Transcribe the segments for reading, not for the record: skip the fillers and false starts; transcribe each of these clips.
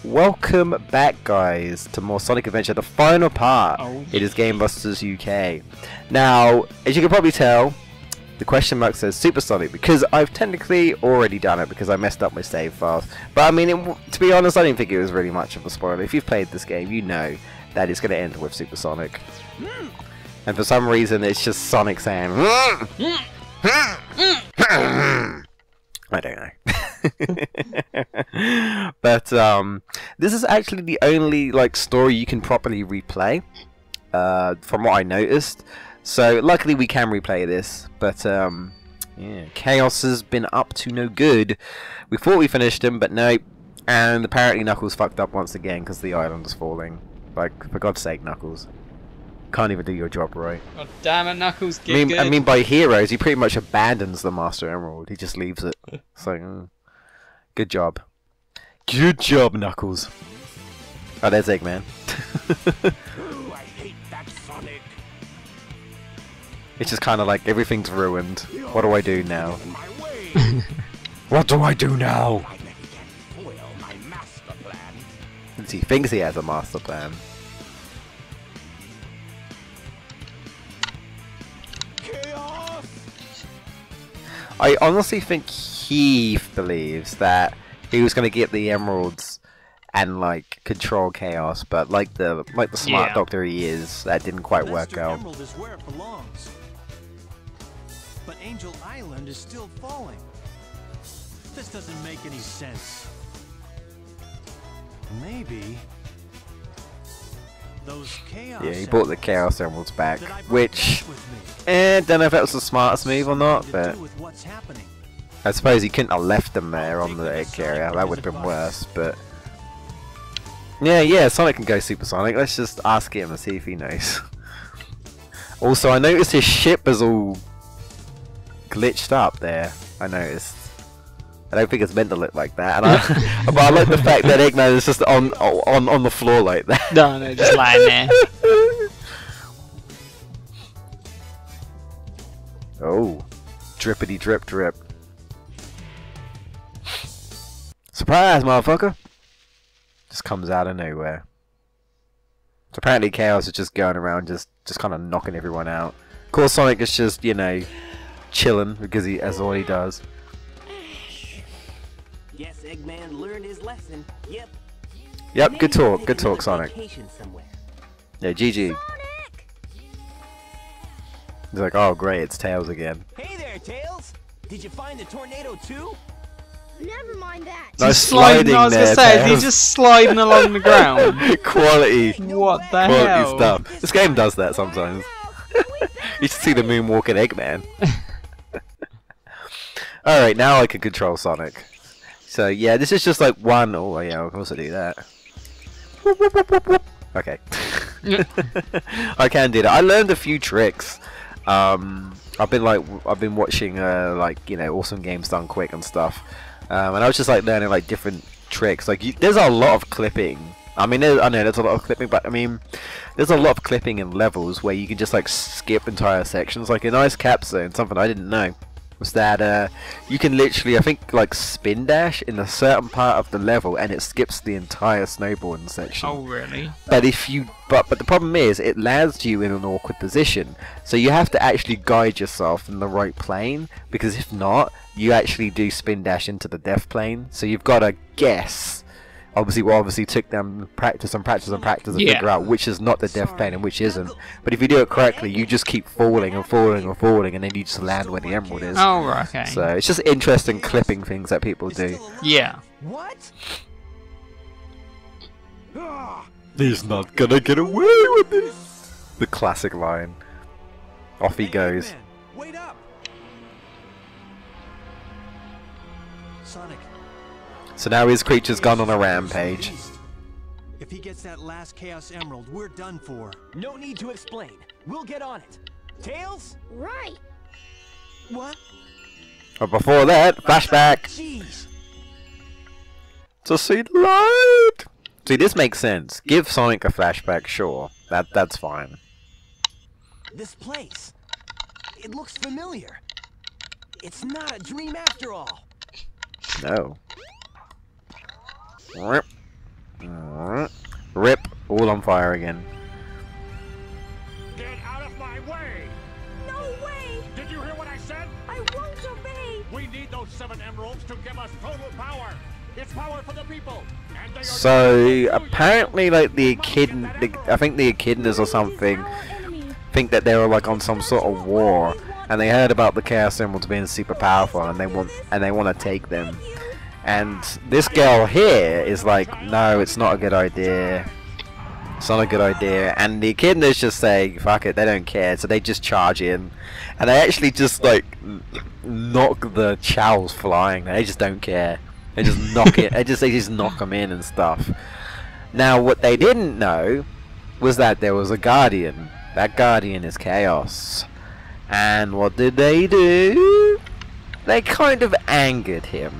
Welcome back, guys, to more Sonic Adventure, the final part. Oh. It is GamebustersUK. Now, as you can probably tell, the question mark says Super Sonic because I've technically already done it because I messed up my save files. But I mean, to be honest, I didn't think it was really much of a spoiler. If you've played this game, you know that it's going to end with Super Sonic. And for some reason, it's just Sonic saying, I don't know. But this is actually the only story you can properly replay, from what I noticed. So luckily we can replay this, but yeah, Chaos has been up to no good. We thought we finished him, but no. And apparently Knuckles fucked up once again because the island is falling. Like, for God's sake, Knuckles. Can't even do your job right. God damn it, Knuckles, get good. I mean, by heroes, he pretty much abandons the Master Emerald. He just leaves it. So, good job. Good job, Knuckles. Oh, there's Eggman. Ooh, I hate that Sonic. It's just kind of like everything's ruined. What do I do now? In my way. What do I do now? I bet he can foil my master plan. He thinks he has a master plan. Chaos! I honestly think he believes that he was going to get the emeralds and control Chaos, but like the smart doctor he is, that didn't quite work out. Emerald is where it belongs. But Angel Island is still falling. This doesn't make any sense. Maybe those Chaos. Yeah, he brought the Chaos Emeralds back, that I brought which back with me. don't know if that was the smartest move or not, To but do with what's happening. I suppose he couldn't have left them there on the egg area. That would have been worse, but yeah, Sonic can go Super Sonic. Let's just ask him and see if he knows. Also, I noticed his ship is all glitched up there. I noticed. I don't think it's meant to look like that, and but I like the fact that Eggman is just on the floor like that. No, just lying there. Oh, drippity drip drip. Surprise, motherfucker! Just comes out of nowhere. So apparently Chaos is just going around just kind of knocking everyone out. Of course Sonic is just, you know, chilling because that's all he does. Guess Eggman learned his lesson. Yep. Yep, good talk Sonic. Somewhere. Yeah, GG. He's like, oh great, it's Tails again. Hey there, Tails. Did you find the tornado too? Never mind that. Nice Sliding, I was gonna say, he's just sliding along the ground. Quality What the quality hell? stuff. This game does that sometimes. You should see the moonwalking Eggman. Alright, now I can control Sonic. So yeah, this is just like one. Oh yeah, I can also do that. Okay. I can do that. I learned a few tricks. I've been watching awesome games done quick and stuff. And I was just learning different tricks. There's a lot of clipping. I mean, I know there's a lot of clipping, but I mean, there's a lot of clipping in levels where you can just skip entire sections. Like in Ice Cap Zone, something I didn't know was that you can literally, I think, spin dash in a certain part of the level, and it skips the entire snowboarding section. Oh really? But but the problem is it lands you in an awkward position, so you have to actually guide yourself in the right plane, because if not, you actually do spin dash into the death plane. So you've got to guess. Obviously took them practice and figure out which is not the death plane and which isn't. But if you do it correctly, you just keep falling and falling and falling, and then you just land where the emerald is. Oh right, okay. So it's just interesting clipping things that people do. Yeah. What? He's not gonna get away with it. The classic line. Off he goes. Eggman, wait up. Sonic. So now his creature's gone on a rampage. If he gets that last Chaos Emerald, we're done for. No need to explain. We'll get on it. Tails? Right. What? But before that, flashback Jeez. to see the light. See, this makes sense. Give Sonic a flashback, sure. That's fine. This place. It looks familiar. It's not a dream after all. No. Rip, all on fire again. Get out of my way! No way! Did you hear what I said? I won't obey! We need those 7 emeralds to give us total power. It's power for the people. And they are So apparently, like the echidna, I think the echidnas or something, Our enemy. think that they were like on some sort of war, and they heard about the Chaos Emeralds being super powerful, and they want to take them. And this girl here is like, no, it's not a good idea. It's not a good idea. And the echidnas just say, fuck it, they don't care, so they just charge in, and they actually just like knock the chows flying. They just don't care. They just knock it. They just knock them in and stuff. Now, what they didn't know was that there was a guardian. That guardian is Chaos. And what did they do? They kind of angered him.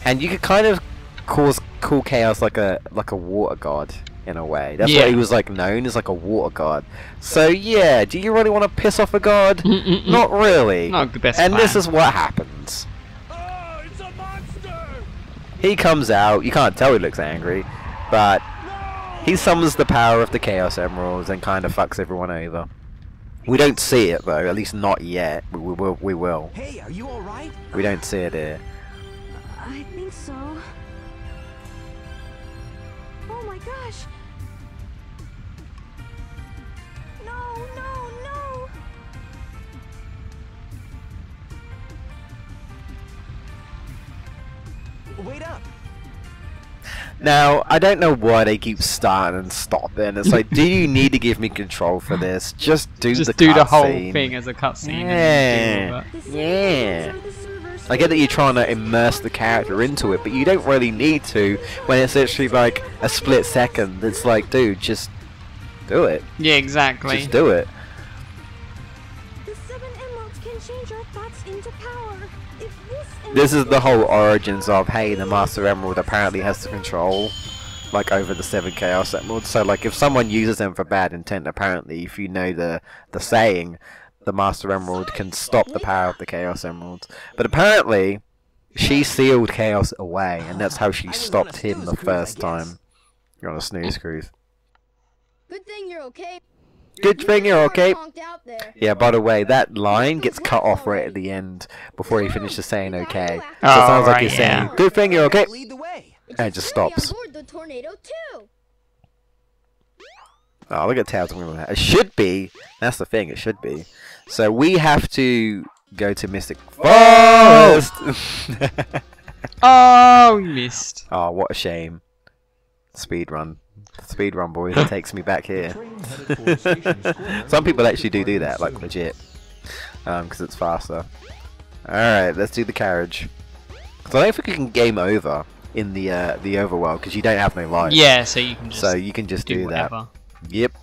And you could kind of call Chaos like a water god in a way. That's what he was like known as, like a water god. So yeah, do you really want to piss off a god? Not really. Not the best and plan. this is what happens. Oh, it's a monster! He comes out. You can't tell he looks angry, but he summons the power of the Chaos Emeralds and kind of fucks everyone over. We don't see it though, at least not yet. We will. Hey, are you alright? We don't see it here. I think so. Oh my gosh! No, no, no! Wait up. Now, I don't know why they keep starting and stopping. It's like, do you need to give me control for this? Just do the whole cutscene. thing as a cutscene. Yeah. Yeah. I get that you're trying to immerse the character into it, but you don't really need to when it's actually like a split second. It's like, dude, just do it. Yeah, exactly. Just do it. The 7 emeralds can change our thoughts into power. If This is the whole origins of, hey, the Master Emerald apparently has the control, like, over the 7 Chaos Emeralds. So, like, if someone uses them for bad intent, apparently, if you know the saying, the Master Emerald can stop the power of the Chaos Emeralds. But apparently, she sealed Chaos away, and that's how she stopped him the first time. You're on a snooze cruise. Good thing you're okay. Good thing you're okay. Conked out there. Yeah, by the way, that line gets cut off right at the end before he finishes saying okay. So it Oh, sounds like right, he's yeah. saying, good thing you're okay. Lead the way. And it just Hurry stops. on board the tornado too. Oh, look at Tails. It should be. That's the thing. It should be. So we have to go to Mystic Forest. Oh, we missed. Oh, what a shame. Speed run, boys. It takes me back here. Some people actually do that, like legit, because it's faster. All right, let's do the carriage. Because I don't think you can game over in the overworld because you don't have no life. Yeah, so you can just do that. whatever. Yep.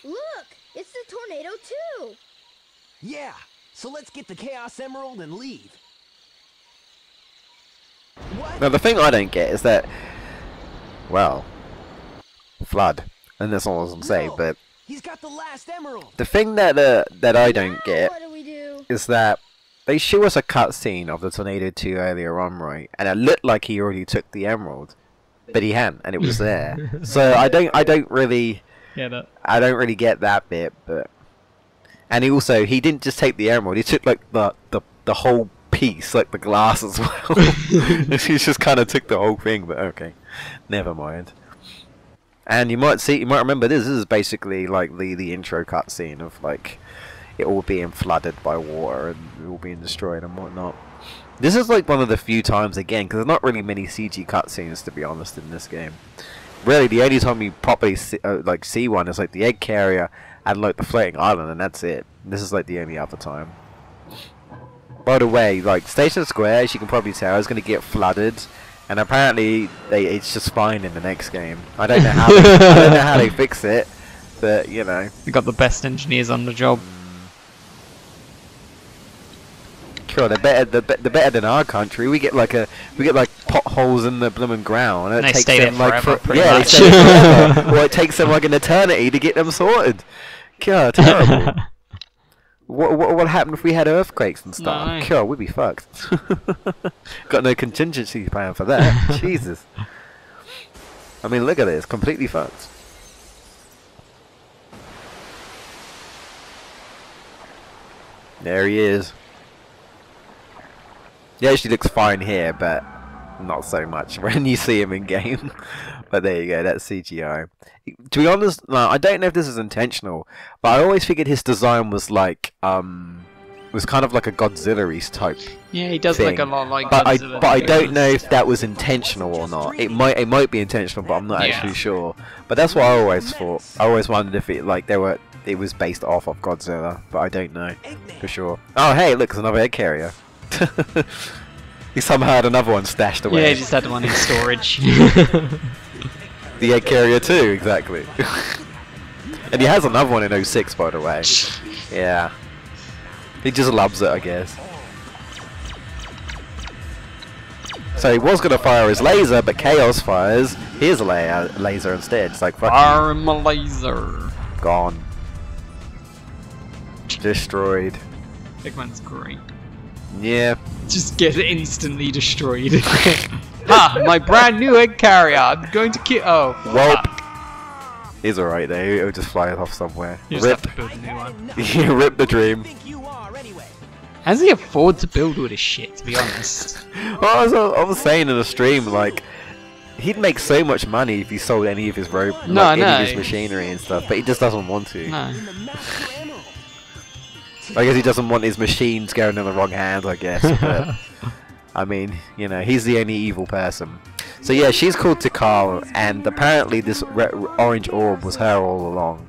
Look, it's the tornado too. Yeah. So let's get the Chaos Emerald and leave. What? Now the thing I don't get is that, well, flood, and that's all I was gonna say. No, But he's got the last emerald. the thing that I don't Now get what do we do? is that they show us a cutscene of the Tornado 2 earlier on, right? And it looked like he already took the emerald, but he hadn't, and it was there. So I don't really get that bit. But and he didn't just take the emerald; he took like the whole piece, like the glass as well. He just kind of took the whole thing. But okay, never mind. And you might remember this is basically like the intro cutscene of like it all being flooded by water and it all being destroyed and whatnot. This is like one of the few times again, because there's not really many CG cutscenes to be honest in this game. Really, the only time you properly see one is like the egg carrier and like the floating island, and that's it. This is like the only other time. By the way, like Station Square, as you can probably tell, is going to get flooded, and apparently it's just fine in the next game. I don't know how they fix it, but you know. We got the best engineers on the job. Sure, they're better than our country. We get like potholes in the blooming ground, and They it takes stay them there like forever, pretty they much. stay there forever. Or it takes them like an eternity to get them sorted. God, terrible. What would happen if we had earthquakes and stuff? No. God, we'd be fucked. Got no contingency plan for that. Jesus. I mean, look at this, completely fucked. There he is. He actually looks fine here, but not so much when you see him in game. But there you go, that's CGI. To be honest, no, I don't know if this is intentional, but I always figured his design was like, was kind of like a Godzilla-y type. Yeah, he does thing. look a lot like but Godzilla. But I don't know if that was intentional or not. It might be intentional, but I'm not actually sure. But that's what I always thought. I always wondered if it was based off of Godzilla, but I don't know for sure. Oh hey, look, there's another egg carrier. He somehow had another one stashed away. Yeah, he just had one in storage. The egg carrier too, exactly. And he has another one in 06, by the way. Yeah. He just loves it, I guess. So he was going to fire his laser, but Chaos fires his laser instead. It's like, fuck Arm laser. Gone. Destroyed. Big man's great. Yeah. Just get instantly destroyed. Ha! My brand new egg carrier. I'm going to kill. Oh. Well. Fuck. He's alright though. He'll just fly off somewhere. You just have to build a new one. You rip the dream. How does he afford to build all this shit, to be honest? Well, I was saying in the stream, like, he'd make so much money if he sold any of his any of his machinery and stuff, but he just doesn't want to. No. I guess he doesn't want his machines going in the wrong hands, I guess. But, I mean, you know, he's the only evil person. So yeah, she's called Tikal, and apparently this orange orb was her all along.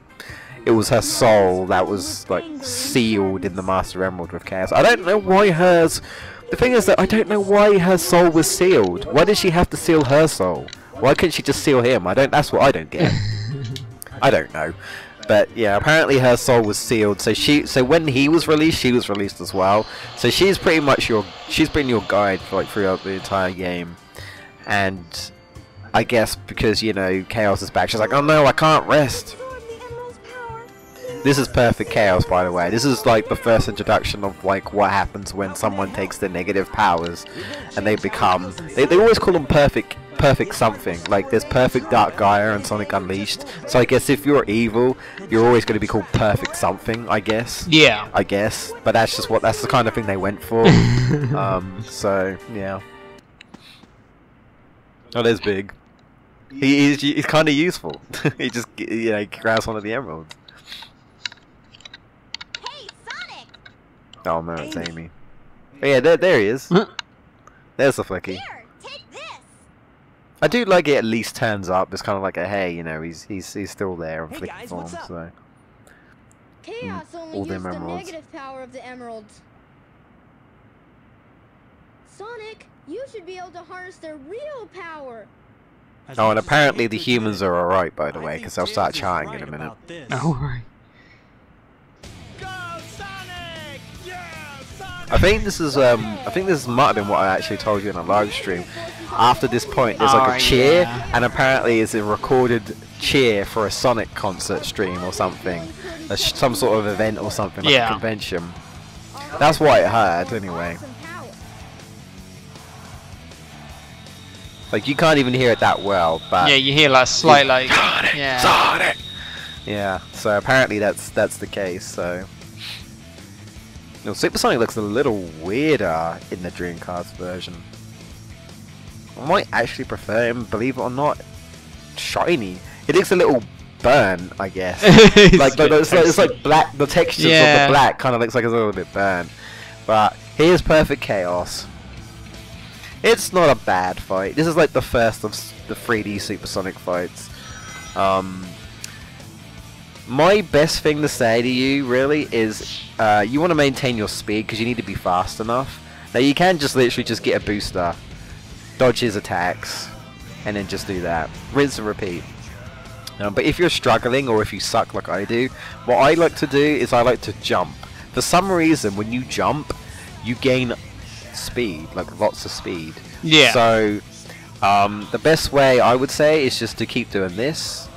It was her soul that was like sealed in the Master Emerald with Chaos. I don't know why hers. The thing is that I don't know why her soul was sealed. Why did she have to seal her soul? Why couldn't she just seal him? That's what I don't get. I don't know. But yeah, apparently her soul was sealed. So when he was released, she was released as well. So she's pretty much she's been your guide for like throughout the entire game. And I guess because, you know, Chaos is back, she's like, oh no, I can't rest. This is perfect Chaos, by the way. This is like the first introduction of like what happens when someone takes the negative powers and they become. They always call them perfect something. Like there's perfect Dark Gaia and Sonic Unleashed. So I guess if you're evil, you're always going to be called perfect something. I guess. Yeah. I guess, but that's the kind of thing they went for. So yeah. Oh, there's Big. He's kind of useful. He just grabs one of the emeralds. Oh no, it's Amy. Oh, yeah, there he is. There's the Flicky. Here, take this. I do like it at least turns up. It's kind of like a hey, you know, he's still there in Flicky form. So Chaos only all used them the emeralds. negative power of the emeralds. Sonic, you should be able to harness their real power. Oh, and apparently the humans are alright, by the way, because they'll start charging in a minute. Alright. I think this might have been what I actually told you in a live stream. After this point, there's like a cheer, and apparently it's a recorded cheer for a Sonic concert stream or something, some sort of event or something, like a convention. That's what I heard, anyway. Like you can't even hear it that well, but yeah, you hear like slight like Sonic, Sonic. Yeah. So apparently that's the case. So. No, Super Sonic looks a little weirder in the Dreamcast version. I might actually prefer him, believe it or not, shiny. It looks a little burnt, I guess. it's like black. The textures of the black kind of looks like it's a little bit burnt. But here's Perfect Chaos. It's not a bad fight. This is like the first of the 3D Super Sonic fights. My best thing to say to you, really, is you want to maintain your speed because you need to be fast enough. Now, you can just literally just get a booster, dodge his attacks, and then just do that. Rinse and repeat. But if you're struggling or if you suck like I do, what I like to do is I like to jump. For some reason, when you jump, you gain speed, like lots of speed. Yeah. So, the best way I would say is just to keep doing this.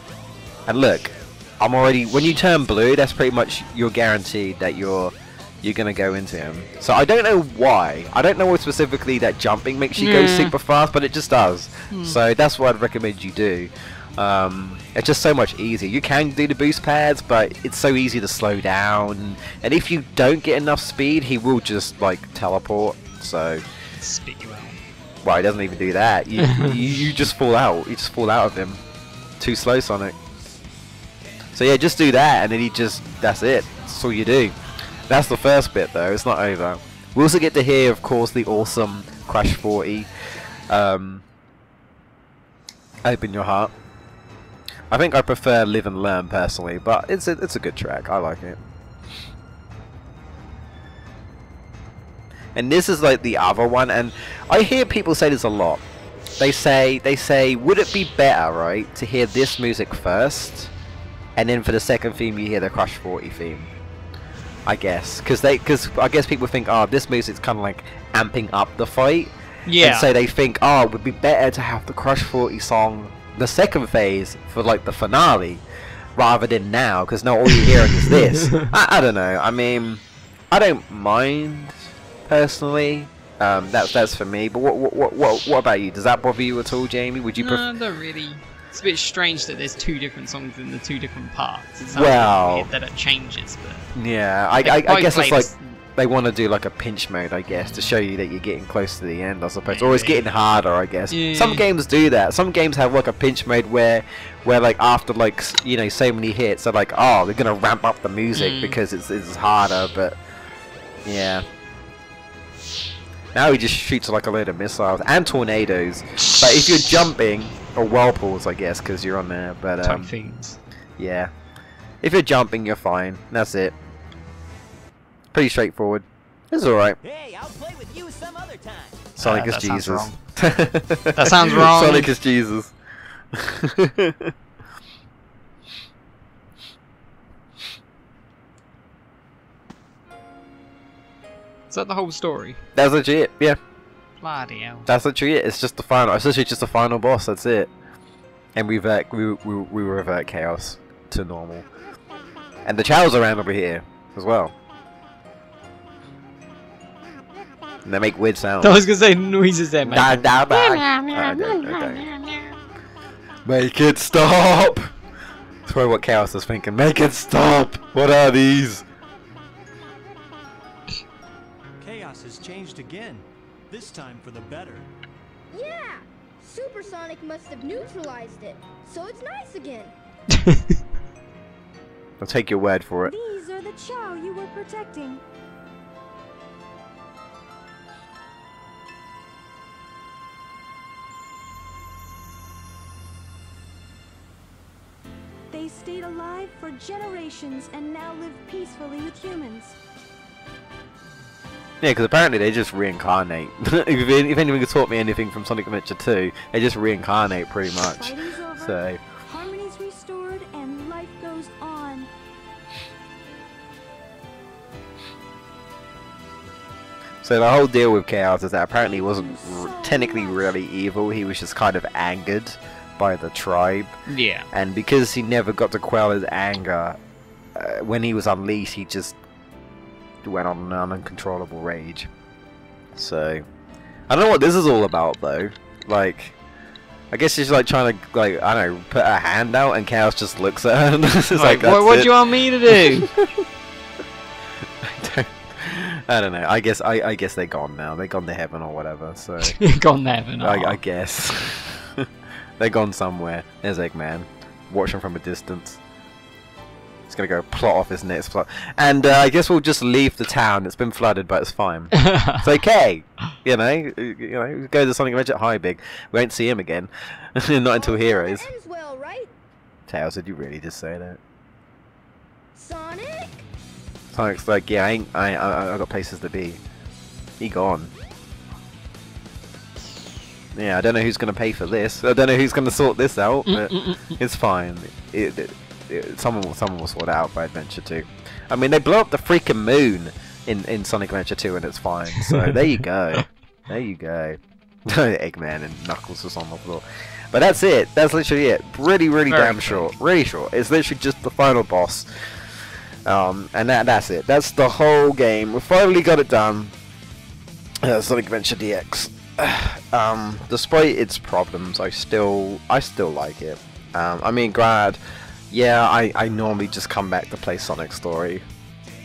And look. I'm already. When you turn blue, that's pretty much you're guaranteed that you're you're gonna go into him. So I don't know why. I don't know what specifically that jumping makes you go super fast, but it just does. So that's what I'd recommend you do. It's just so much easier. You can do the boost pads, but it's so easy to slow down. And if you don't get enough speed, he will just like teleport. So Spit you out. well, he doesn't even do that. You just fall out. You just fall out of him. Too slow, Sonic. So yeah, just do that, and then that's it. That's all you do. That's the first bit, though. It's not over. We also get to hear, of course, the awesome Crash 40. Open Your Heart. I think I prefer Live and Learn personally, but it's a good track. I like it. And this is like the other one, and I hear people say this a lot. They say, would it be better, right, to hear this music first, and then for the second theme you hear the Crash 40 theme? I guess, because I guess people think, oh, this music's kind of like amping up the fight. Yeah. And so they think, oh, it would be better to have the Crash 40 song, the second phase, for like the finale, rather than now, because now all you're hearing is this. I don't know. I mean, I don't mind personally. That's for me. But what about you? Does that bother you at all, Jamie? Would you No, not really. It's a bit strange that there's two different songs in the two different parts. It's well, weird that it changes, but yeah, I guess it's like they want to do like a pinch mode, I guess, to show you that you're getting close to the end, I suppose. Or it's getting harder, I guess. Yeah. Some games do that. Some games have like a pinch mode where like after like so many hits, they're like, oh, they're gonna ramp up the music because it's harder. But yeah. Now he just shoots like a load of missiles and tornadoes. But if you're jumping, or whirlpools, I guess, because you're on there. But type things. yeah, if you're jumping, you're fine. That's it. Pretty straightforward. It's all right. Hey, I'll play with you some other time. Sonic is that sounds Jesus. wrong. That sounds wrong. Sonic is Jesus. Is that the whole story? That's literally it. Yeah. Bloody hell. That's literally it. It's just the final. It's literally just the final boss. That's it. And we revert chaos to normal. And the Chow's around over here as well. And they make weird sounds. I was gonna say noises there, man. Make it stop! That's probably what Chaos is thinking. Make it stop! What are these? Chaos has changed again. This time for the better. Yeah! Supersonic must have neutralized it, so it's nice again. I'll take your word for it. These are the Chow you were protecting. They stayed alive for generations and now live peacefully with humans. Yeah, because apparently they just reincarnate. if anyone has taught me anything from Sonic Adventure 2, they just reincarnate pretty much. Fighting's over, So, harmony's restored, and life goes on. so the whole deal with Chaos is that apparently he wasn't technically really evil. He was just kind of angered by the tribe. Yeah. And because he never got to quell his anger, when he was unleashed, he just went on an uncontrollable rage. So, I don't know what this is all about, though. Like, I guess she's like trying to, like, I don't know, put her hand out, and Chaos just looks at her. And it's like, what do you want me to do? I don't know. I guess they're gone now. They're gone to heaven or whatever. So Gone there, haven't I? I guess they're gone somewhere. There's Eggman, watching from a distance. He's gonna go plot off his next plot, and I guess we'll just leave the town. It's been flooded, but it's fine. It's okay. You know. Go to Sonic Adventure. Hi, Big. We won't see him again. Not until Heroes. Ends well, right? Tails, did you really just say that? Sonic? Sonic's like, yeah, I got places to be. He gone. Yeah, I don't know who's gonna pay for this. I don't know who's gonna sort this out, but it's fine. Someone will sort it out by Adventure 2. I mean, they blow up the freaking moon in Sonic Adventure 2, and it's fine. So there you go. There you go. Eggman and Knuckles was on the floor. But that's it. That's literally it. Really Very damn quick. short. Really short. It's literally just the final boss. And that's it. That's the whole game. We finally got it done. Sonic Adventure DX. Despite its problems, I still like it. I mean, granted, yeah, I normally just come back to play Sonic Story,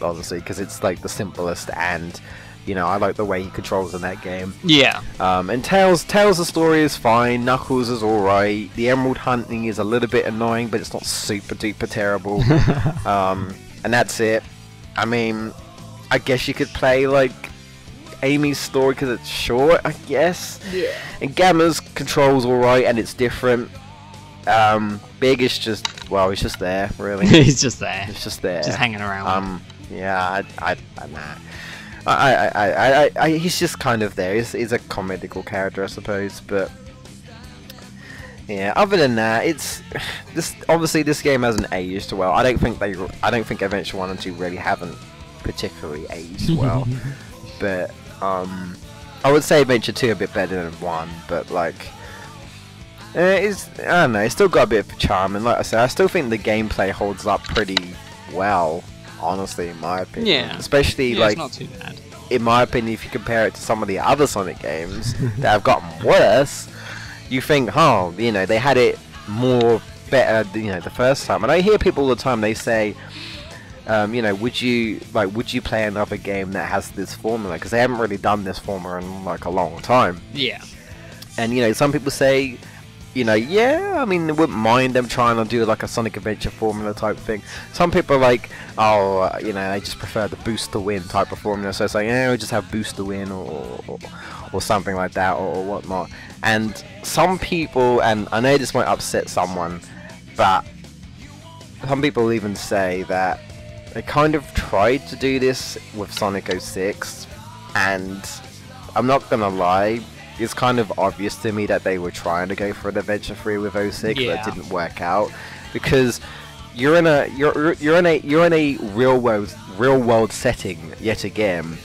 honestly, because it's like the simplest, and you know, I like the way he controls in that game. Yeah. And Tails' the story is fine. Knuckles is alright. The Emerald hunting is a little bit annoying, but it's not super duper terrible. And that's it. I mean, I guess you could play like Amy's story because it's short, I guess. Yeah. And Gamma's controls alright, and it's different. Big is just, well, he's just there, really. He's just there. He's just there. Just hanging around. Yeah, he's just kind of there. He's a comedical character, I suppose, but yeah. Other than that, it's obviously this game hasn't aged well. I don't think Adventure 1 and 2 really haven't particularly aged well, but I would say Adventure 2 a bit better than 1, but like. I don't know, it's still got a bit of charm, and like I said, I still think the gameplay holds up pretty well, honestly, in my opinion. Yeah. Especially, like, it's not too bad. in my opinion, if you compare it to some of the other Sonic games that have gotten worse, you think, oh, you know, they had it more better, you know, the first time. And I hear people all the time, they say, you know, would you play another game that has this formula? Because they haven't really done this formula in, like, a long time. Yeah. And, you know, some people say, you know, yeah, I mean, they wouldn't mind them trying to do like a Sonic Adventure formula type thing. Some people are like, oh, you know, they just prefer the boost to win type of formula. So it's like, yeah, we'll just have boost to win or something like that or whatnot. And some people, and I know this might upset someone, but some people even say that they kind of tried to do this with Sonic 06, and I'm not gonna lie, it's kind of obvious to me that they were trying to go for an Adventure 3 with 06, but it didn't work out because you're in a real world setting yet again.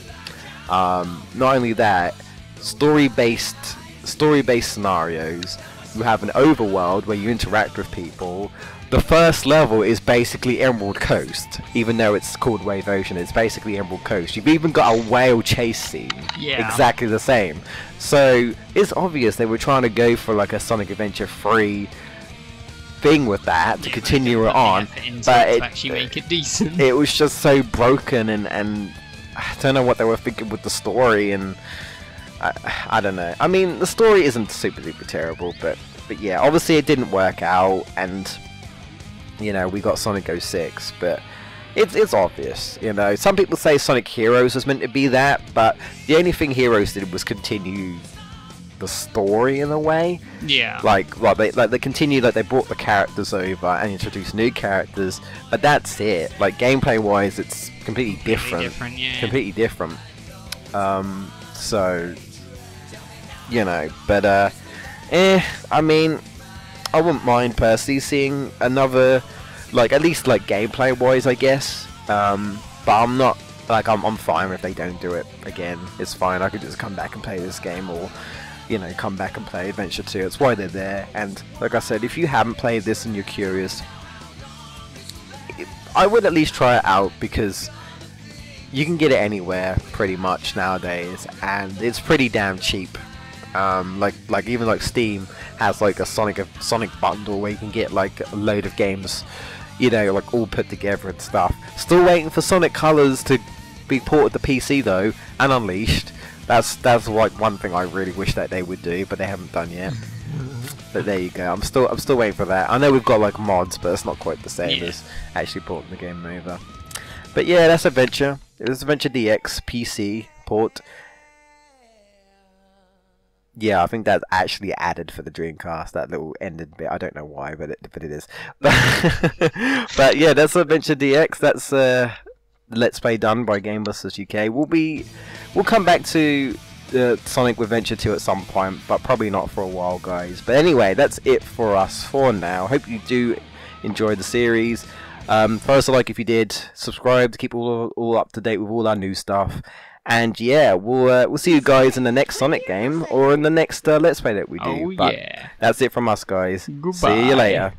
Not only that, story based scenarios. You have an overworld where you interact with people. The first level is basically Emerald Coast, even though it's called Wave Ocean. It's basically Emerald Coast. You've even got a whale chase scene, exactly the same. So it's obvious they were trying to go for like a Sonic Adventure 3 thing with that to continue it on, but it actually make it decent. It was just so broken, and I don't know what they were thinking with the story, and I don't know. I mean, the story isn't super duper terrible, but yeah, obviously it didn't work out, and you know, we got Sonic 06, but it's obvious, you know. Some people say Sonic Heroes was meant to be that, but the only thing Heroes did was continue the story in a way. Yeah. Like they continued, like they brought the characters over and introduced new characters, but that's it. Like gameplay wise, it's completely different. Completely different. So you know, but I mean, I wouldn't mind personally seeing another, like at least like gameplay wise, I guess. But I'm not like I'm fine if they don't do it again. It's fine. I could just come back and play this game, or you know, come back and play Adventure 2. It's why they're there. And like I said, if you haven't played this and you're curious, I would at least try it out, because you can get it anywhere pretty much nowadays, and it's pretty damn cheap. Like even like Steam has like a Sonic bundle where you can get like a load of games, you know, like all put together and stuff. Still waiting for Sonic Colors to be ported to PC though, and Unleashed. That's like one thing I really wish that they would do, but they haven't done yet. But there you go. I'm still waiting for that. I know we've got like mods, but it's not quite the same as actually porting the game over. But yeah, that's Adventure. It was Adventure DX PC port. Yeah, I think that's actually added for the Dreamcast, that little ended bit. I don't know why, but it is. But yeah, that's Adventure DX. That's Let's Play done by GamebustersUK. We'll come back to Sonic Adventure 2 at some point, but probably not for a while, guys. But anyway, that's it for us for now. Hope you do enjoy the series. First, like if you did, subscribe to keep all up to date with all our new stuff. And yeah, we'll see you guys in the next Sonic game, or in the next Let's Play that we do. Oh, yeah. That's it from us, guys. Goodbye. See you later.